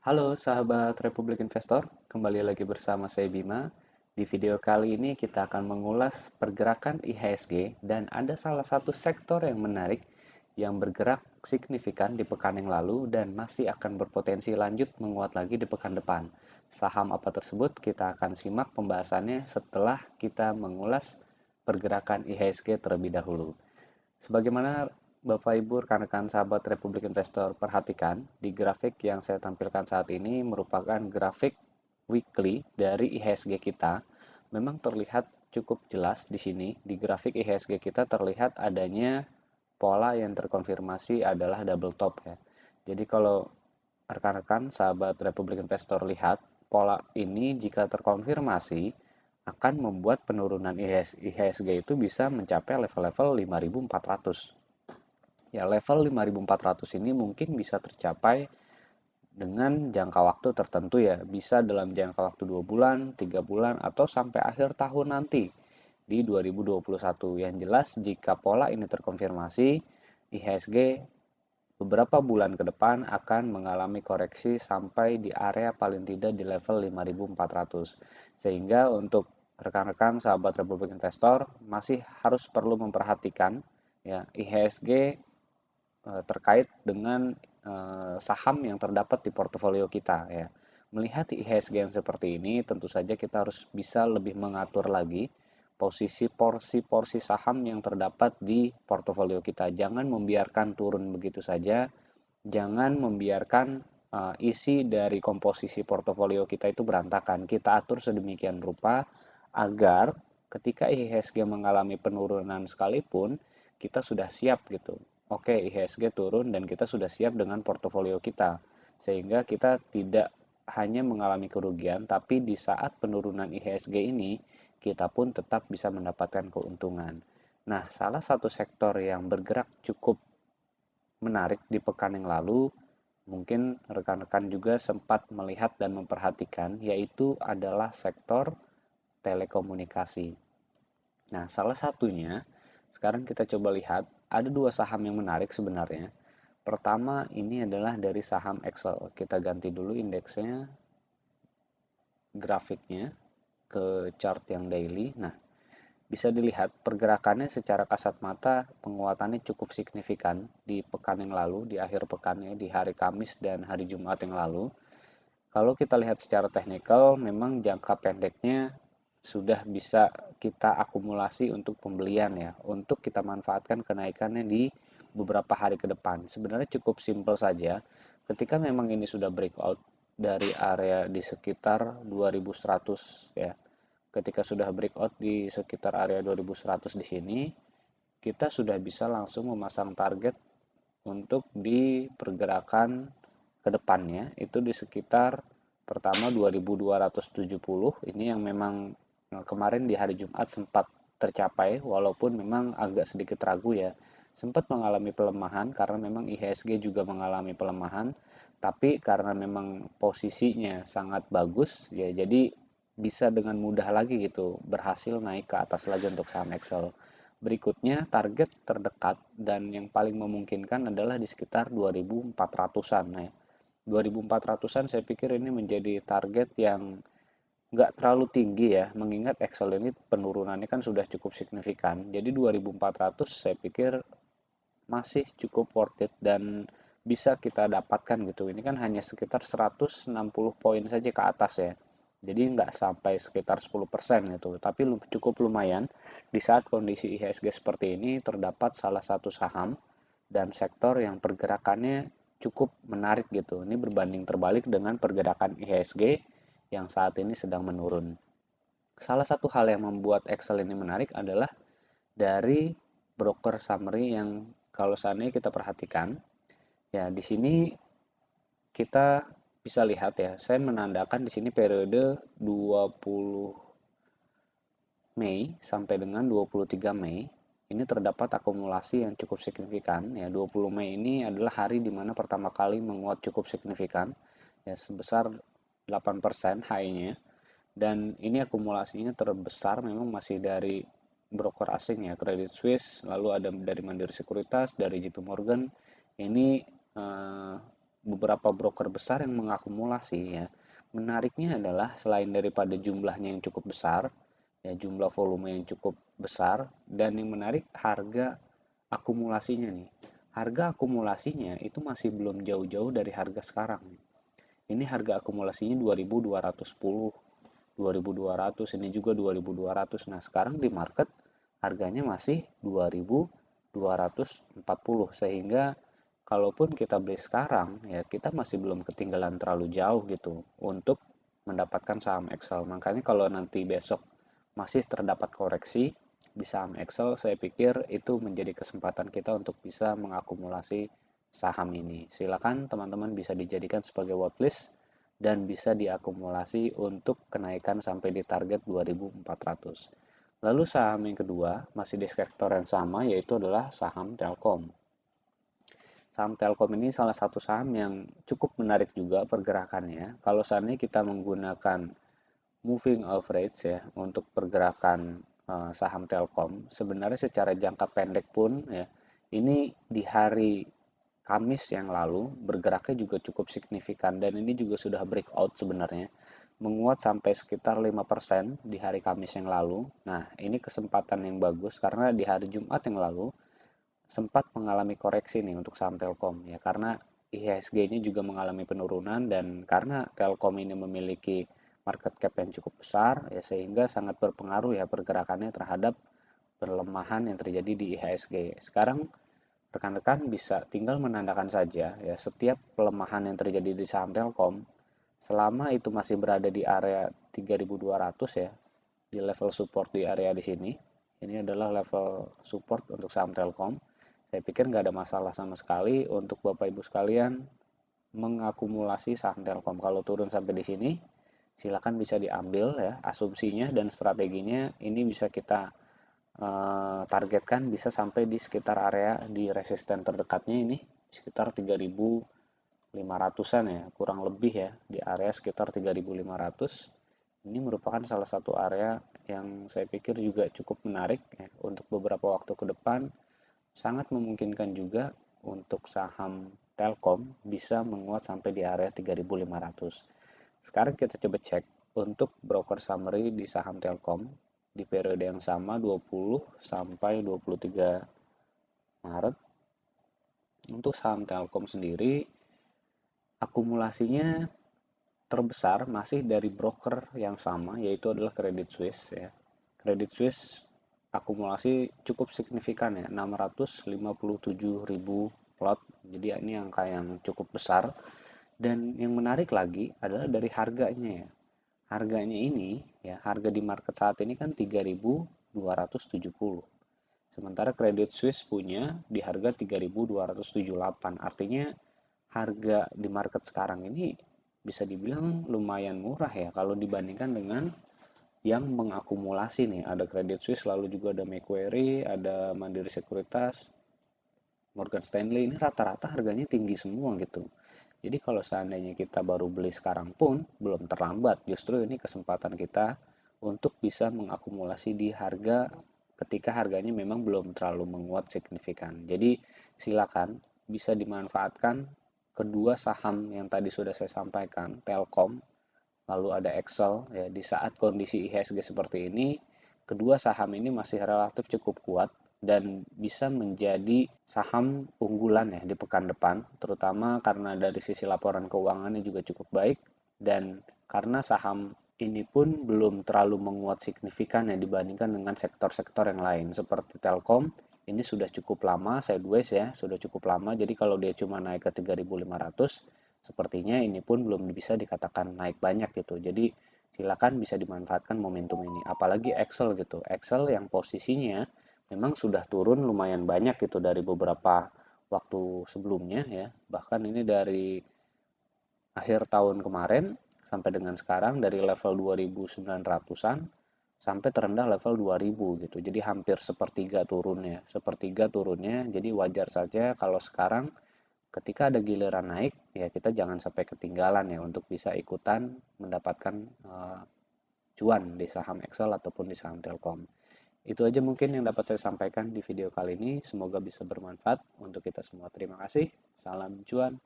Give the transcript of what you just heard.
Halo sahabat Republik Investor, kembali lagi bersama saya Bima. Di video kali ini kita akan mengulas pergerakan IHSG dan ada salah satu sektor yang menarik yang bergerak signifikan di pekan yang lalu dan masih akan berpotensi lanjut menguat lagi di pekan depan. Saham apa tersebut? Kita akan simak pembahasannya setelah kita mengulas pergerakan IHSG terlebih dahulu. Sebagaimana Bapak Ibu rekan-rekan sahabat Republik Investor perhatikan, di grafik yang saya tampilkan saat ini merupakan grafik weekly dari IHSG kita. Memang terlihat cukup jelas di sini. Di grafik IHSG kita terlihat adanya pola yang terkonfirmasi adalah double top ya. Jadi kalau rekan-rekan sahabat Republik Investor lihat, pola ini jika terkonfirmasi akan membuat penurunan IHSG itu bisa mencapai level-level 5.400. Ya, level 5.400 ini mungkin bisa tercapai dengan jangka waktu tertentu ya. Bisa dalam jangka waktu 2 bulan, 3 bulan, atau sampai akhir tahun nanti di 2021. Yang jelas jika pola ini terkonfirmasi, IHSG beberapa bulan ke depan akan mengalami koreksi sampai di area paling tidak di level 5.400. Sehingga untuk rekan-rekan sahabat Republik Investor masih harus perlu memperhatikan ya IHSG terkait dengan saham yang terdapat di portofolio kita ya. Melihat IHSG yang seperti ini, tentu saja kita harus bisa lebih mengatur lagi posisi porsi-porsi saham yang terdapat di portofolio kita. Jangan membiarkan turun begitu saja, jangan membiarkan isi dari komposisi portofolio kita itu berantakan. Kita atur sedemikian rupa agar ketika IHSG mengalami penurunan sekalipun, kita sudah siap gitu. Oke, IHSG turun dan kita sudah siap dengan portofolio kita. Sehingga kita tidak hanya mengalami kerugian, tapi di saat penurunan IHSG ini, kita pun tetap bisa mendapatkan keuntungan. Nah, salah satu sektor yang bergerak cukup menarik di pekan yang lalu, mungkin rekan-rekan juga sempat melihat dan memperhatikan, yaitu adalah sektor telekomunikasi. Nah, salah satunya, sekarang kita coba lihat, ada dua saham yang menarik sebenarnya. Pertama, ini adalah dari saham Excel. Kita ganti dulu indeksnya, grafiknya, ke chart yang daily. Nah, bisa dilihat pergerakannya secara kasat mata penguatannya cukup signifikan di pekan yang lalu, di akhir pekannya, di hari Kamis dan hari Jumat yang lalu. Kalau kita lihat secara teknikal, memang jangka pendeknya sudah bisa kita akumulasi untuk pembelian ya, untuk kita manfaatkan kenaikannya di beberapa hari ke depan. Sebenarnya cukup simpel saja. Ketika memang ini sudah breakout dari area di sekitar 2100 ya. Ketika sudah breakout di sekitar area 2100 di sini, kita sudah bisa langsung memasang target untuk di pergerakan ke depannya itu di sekitar pertama 2270 ini yang memang kemarin di hari Jumat sempat tercapai walaupun memang agak sedikit ragu ya. Sempat mengalami pelemahan karena memang IHSG juga mengalami pelemahan, tapi karena memang posisinya sangat bagus ya jadi bisa dengan mudah lagi gitu berhasil naik ke atas lagi untuk saham Excel. Berikutnya, target terdekat dan yang paling memungkinkan adalah di sekitar 2400-an. Nah, 2400-an saya pikir ini menjadi target yang nggak terlalu tinggi ya, mengingat Excel ini penurunannya kan sudah cukup signifikan. Jadi 2400 saya pikir masih cukup worth it dan bisa kita dapatkan gitu. Ini kan hanya sekitar 160 poin saja ke atas ya. Jadi nggak sampai sekitar 10% gitu. Tapi cukup lumayan di saat kondisi IHSG seperti ini terdapat salah satu saham dan sektor yang pergerakannya cukup menarik gitu. Ini berbanding terbalik dengan pergerakan IHSG yang saat ini sedang menurun. Salah satu hal yang membuat Excel ini menarik adalah dari broker summary yang kalau seandainya kita perhatikan, ya di sini kita bisa lihat ya, saya menandakan di sini periode 20 Mei sampai dengan 23 Mei. Ini terdapat akumulasi yang cukup signifikan ya. 20 Mei ini adalah hari di mana pertama kali menguat cukup signifikan ya sebesar 8% high-nya. Dan ini akumulasinya terbesar memang masih dari broker asing ya, Credit Suisse, lalu ada dari Mandiri Sekuritas, dari JP Morgan. Ini beberapa broker besar yang mengakumulasi ya. Menariknya adalah selain daripada jumlahnya yang cukup besar, ya jumlah volume yang cukup besar, dan yang menarik harga akumulasinya nih. Harga akumulasinya itu masih belum jauh-jauh dari harga sekarang. Ini harga akumulasinya 2210, 2200, ini juga 2200. Nah, sekarang di market harganya masih 2240, sehingga kalaupun kita beli sekarang ya kita masih belum ketinggalan terlalu jauh gitu untuk mendapatkan saham Excel. Makanya kalau nanti besok masih terdapat koreksi di saham Excel, saya pikir itu menjadi kesempatan kita untuk bisa mengakumulasi saham ini. Silakan teman-teman bisa dijadikan sebagai watchlist dan bisa diakumulasi untuk kenaikan sampai di target 2400. Lalu saham yang kedua masih di sektor yang sama, yaitu adalah saham Telkom. Saham Telkom ini salah satu saham yang cukup menarik juga pergerakannya. Kalau seandainya kita menggunakan moving average ya untuk pergerakan saham Telkom, sebenarnya secara jangka pendek pun ya ini di hari Kamis yang lalu bergeraknya juga cukup signifikan, dan ini juga sudah breakout sebenarnya, menguat sampai sekitar 5% di hari Kamis yang lalu. Nah, ini kesempatan yang bagus karena di hari Jumat yang lalu sempat mengalami koreksi nih untuk saham Telkom ya, karena IHSG-nya juga mengalami penurunan, dan karena Telkom ini memiliki market cap yang cukup besar ya, sehingga sangat berpengaruh ya pergerakannya terhadap pelemahan yang terjadi di IHSG. Sekarang rekan-rekan bisa tinggal menandakan saja ya setiap pelemahan yang terjadi di saham Telkom, selama itu masih berada di area 3200 ya, di level support di area di sini. Ini adalah level support untuk saham Telkom. Saya pikir nggak ada masalah sama sekali untuk Bapak Ibu sekalian mengakumulasi saham Telkom. Kalau turun sampai di sini, silakan bisa diambil ya asumsinya, dan strateginya ini bisa kita targetkan bisa sampai di sekitar area di resisten terdekatnya ini sekitar 3500-an ya, kurang lebih ya, di area sekitar 3500. Ini merupakan salah satu area yang saya pikir juga cukup menarik ya, untuk beberapa waktu ke depan. Sangat memungkinkan juga untuk saham Telkom bisa menguat sampai di area 3500. Sekarang kita coba cek untuk broker summary di saham Telkom di periode yang sama 20 sampai 23 Maret. Untuk saham Telkom sendiri akumulasinya terbesar masih dari broker yang sama, yaitu adalah Credit Suisse ya. Credit Suisse akumulasi cukup signifikan ya, 657.000 lot. Jadi ini angka yang cukup besar. Dan yang menarik lagi adalah dari harganya ya. Harganya ini ya, harga di market saat ini kan 3.270. Sementara Credit Suisse punya di harga 3.278. Artinya harga di market sekarang ini bisa dibilang lumayan murah ya kalau dibandingkan dengan yang mengakumulasi nih. Ada Credit Suisse, lalu juga ada Macquarie, ada Mandiri Sekuritas, Morgan Stanley. Ini rata-rata harganya tinggi semua gitu. Jadi kalau seandainya kita baru beli sekarang pun belum terlambat. Justru ini kesempatan kita untuk bisa mengakumulasi di harga ketika harganya memang belum terlalu menguat signifikan. Jadi silakan bisa dimanfaatkan kedua saham yang tadi sudah saya sampaikan, Telkom, lalu ada Excel ya, di saat kondisi IHSG seperti ini, kedua saham ini masih relatif cukup kuat dan bisa menjadi saham unggulan ya di pekan depan, terutama karena dari sisi laporan keuangannya juga cukup baik, dan karena saham ini pun belum terlalu menguat signifikan ya dibandingkan dengan sektor-sektor yang lain seperti Telkom. Ini sudah cukup lama sideways ya, sudah cukup lama. Jadi kalau dia cuma naik ke 3.500, sepertinya ini pun belum bisa dikatakan naik banyak gitu. Jadi silakan bisa dimanfaatkan momentum ini. Apalagi Excel gitu. Excel yang posisinya memang sudah turun lumayan banyak gitu dari beberapa waktu sebelumnya ya. Bahkan ini dari akhir tahun kemarin sampai dengan sekarang dari level 2.900-an sampai terendah level 2.000 gitu. Jadi hampir sepertiga turunnya. Sepertiga turunnya. Jadi wajar saja kalau sekarang ketika ada giliran naik, ya kita jangan sampai ketinggalan ya untuk bisa ikutan mendapatkan cuan di saham Excel ataupun di saham Telkom. Itu aja mungkin yang dapat saya sampaikan di video kali ini. Semoga bisa bermanfaat untuk kita semua. Terima kasih. Salam cuan.